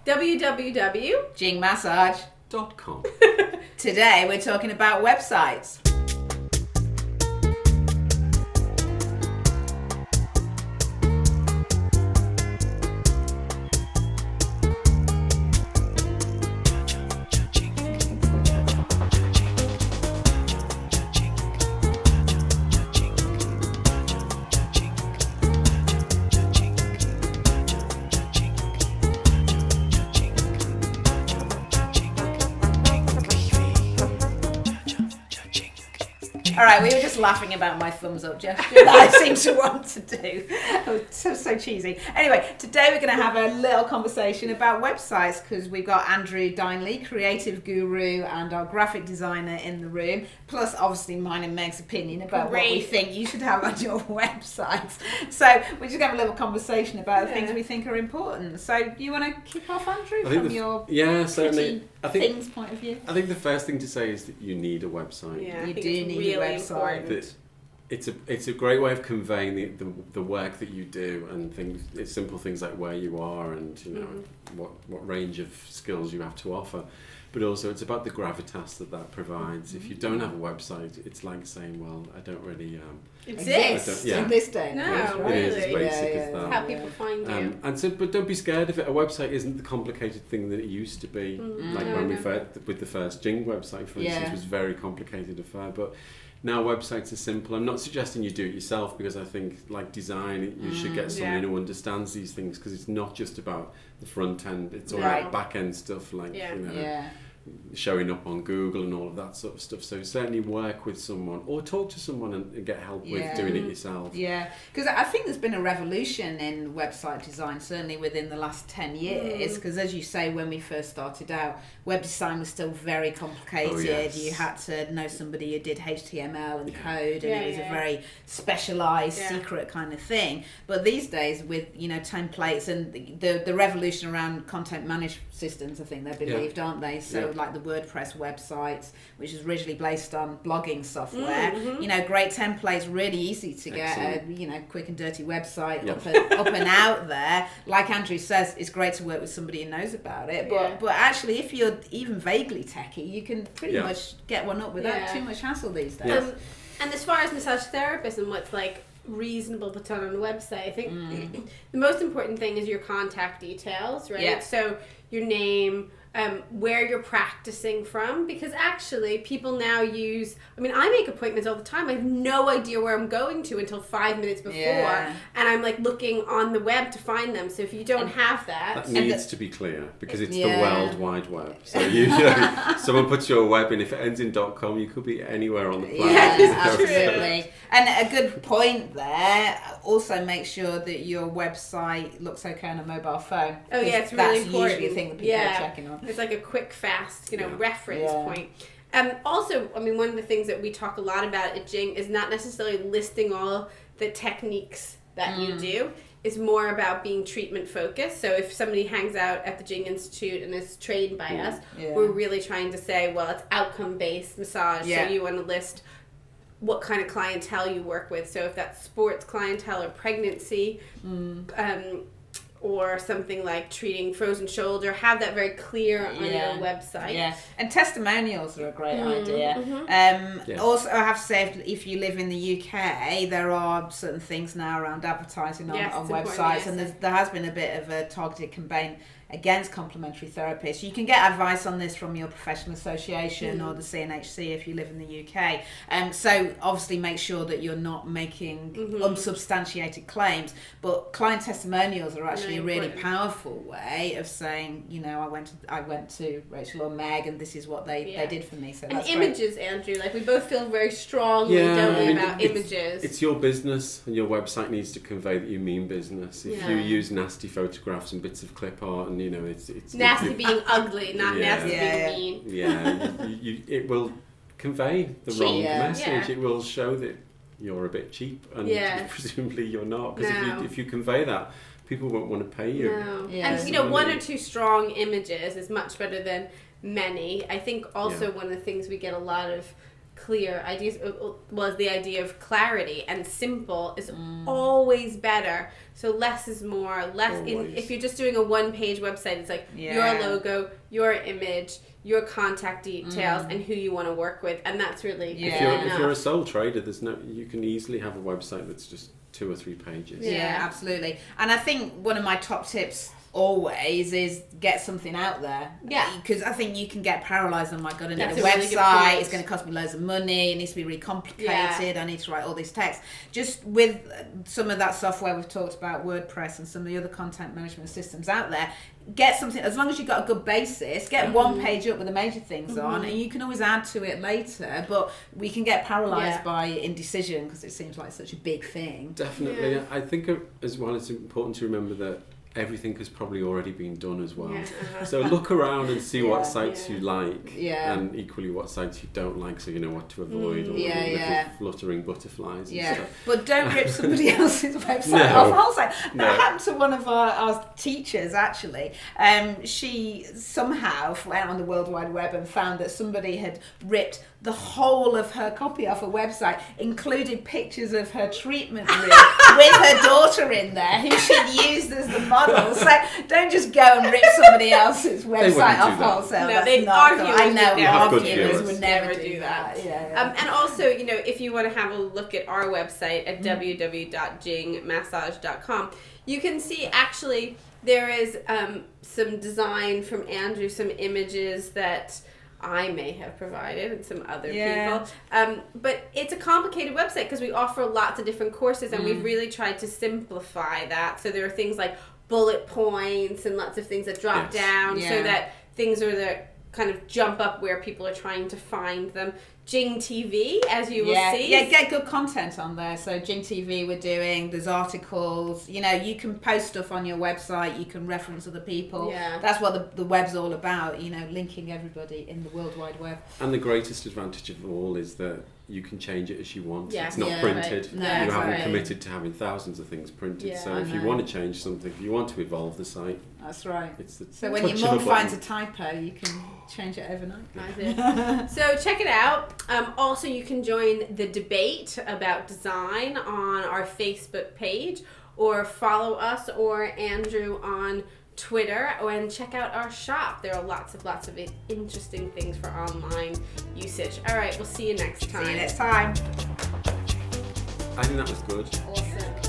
www.jingmassage.com. Today we're talking about websites. All right, we were just laughing about my thumbs up gesture that I seem to want to do. Oh, so cheesy. Anyway, today we're going to have a little conversation about websites because we've got Andrew Dineley, creative guru and our graphic designer in the room, plus obviously mine and Meg's opinion about what we think you should have on your website. So we're just going to have a little conversation about the things we think are important. So do you want to kick off, Andrew, from your certainly. things point of view? I think the first thing to say is that you need a website. Yeah, you do need a website. It's a great way of conveying the work that you do and things. It's simple things like where you are and what range of skills you have to offer, but also it's about the gravitas that provides. If you don't have a website, it's like saying, well, I don't really exist in this day. No, right? It is as basic as that. How people find you. But don't be scared of it. A website isn't the complicated thing that it used to be. With the first Jing website, for instance, was very complicated affair, but now websites are simple. I'm not suggesting you do it yourself because I think, like design, you should get someone who understands these things because it's not just about the front end. It's all about back end stuff like showing up on Google and all of that sort of stuff. So certainly work with someone or talk to someone and get help with doing it yourself. Yeah, because I think there's been a revolution in website design, certainly within the last 10 years. Because as you say, when we first started out, web design was still very complicated. Oh, yes. You had to know somebody who did HTML and code, and it was a very specialised, secret kind of thing. But these days, with templates and the revolution around content management systems, I think they're believed, aren't they? So like the WordPress websites, which is originally based on blogging software. Great templates, really easy to get a quick and dirty website up and out there. Like Andrew says, it's great to work with somebody who knows about it. But actually, if you're even vaguely techy, you can pretty much get one up without too much hassle these days. And as far as massage therapists and what's like reasonable to put on a website, I think the most important thing is your contact details, right? Yeah. So your name, where you're practicing from, because actually people now I make appointments all the time. I have no idea where I'm going to until 5 minutes before, and I'm like looking on the web to find them. So if you don't have that needs to be clear because it's the World Wide Web. So someone puts your web in, if it ends in .com, you could be anywhere on the planet. Absolutely. And a good point there, also make sure that your website looks okay on a mobile phone. Oh yeah, it's really important. That's usually a thing that people are checking on. It's like a quick, fast, reference point. Also, one of the things that we talk a lot about at Jing is not necessarily listing all the techniques that you do. It's more about being treatment focused. So if somebody hangs out at the Jing Institute and is trained by us, we're really trying to say, well, it's outcome-based massage. So you want to list what kind of clientele you work with. So if that's sports clientele or pregnancy, or something like treating frozen shoulder, have that very clear on your website. Yeah, and testimonials are a great idea. Also, I have to say, if you live in the UK, there are certain things now around advertising on websites, and there has been a bit of a targeted campaign against complementary therapists. You can get advice on this from your professional association or the CNHC if you live in the UK. So obviously make sure that you're not making unsubstantiated claims, but client testimonials are actually a really powerful way of saying, I went to Rachel or Meg and this is what they did for me. So that's images, great. Andrew, like we both feel very strongly, don't we, about images. It's your business and your website needs to convey that you mean business. If you use nasty photographs and bits of clip art and it's nasty being ugly, not nasty being mean. It will convey the wrong message. It will show that you're a bit cheap, and presumably you're not. Because if you convey that, people won't want to pay you. No. And one or two strong images is much better than many. I think also one of the things we get a lot of clear ideas was the idea of clarity, and simple is always better. So less is more. If you're just doing a one-page website, it's like your logo, your image, your contact details, and who you want to work with, and that's really if you're a sole trader, you can easily have a website that's just 2 or 3 pages. Yeah, absolutely. And I think one of my top tips always is get something out there. Yeah. Because I think you can get paralysed. Oh my God, I need That's a really website. It's going to cost me loads of money. It needs to be really complicated. I need to write all this text. Just with some of that software we've talked about, WordPress and some of the other content management systems out there, get something, as long as you've got a good basis, get one page up with the major things on, and you can always add to it later, but we can get paralysed by indecision because it seems like such a big thing. Definitely. Yeah. I think as well, it's important to remember that everything has probably already been done as well. So look around and see what sites you like, and equally what sites you don't like, so you know what to avoid, or little fluttering butterflies and stuff. But don't rip somebody else's website off wholesale. That happened to one of our teachers, actually. She somehow went on the World Wide Web and found that somebody had ripped the whole of her copy off a website, included pictures of her treatment room with her daughter in there, who she'd used as the model. So don't just go and rip somebody else's website off wholesale. No, they argue. I know our viewers would never do that. And also, if you want to have a look at our website at www.jingmassage.com, you can see actually there is some design from Andrew, some images that I may have provided and some other people. But it's a complicated website because we offer lots of different courses, and we've really tried to simplify that. So there are things like bullet points and lots of things that drop down so that things are that kind of jump up where people are trying to find them. Jing TV, as you will see. Yeah, get good content on there. So Jing TV there's articles, you can post stuff on your website, you can reference other people. Yeah. That's what the web's all about, linking everybody in the World Wide Web. And the greatest advantage of all is that you can change it as you want. Yeah. It's not printed. Right. No, you haven't committed to having thousands of things printed. Yeah, so if you want to change something, if you want to evolve the site, that's right. So when your mum finds a typo, you can change it overnight. So check it out. Also, you can join the debate about design on our Facebook page, or follow us or Andrew on Twitter, and check out our shop. There are lots of interesting things for online usage. All right, we'll see you next time. See you next time. I think that was good. Awesome.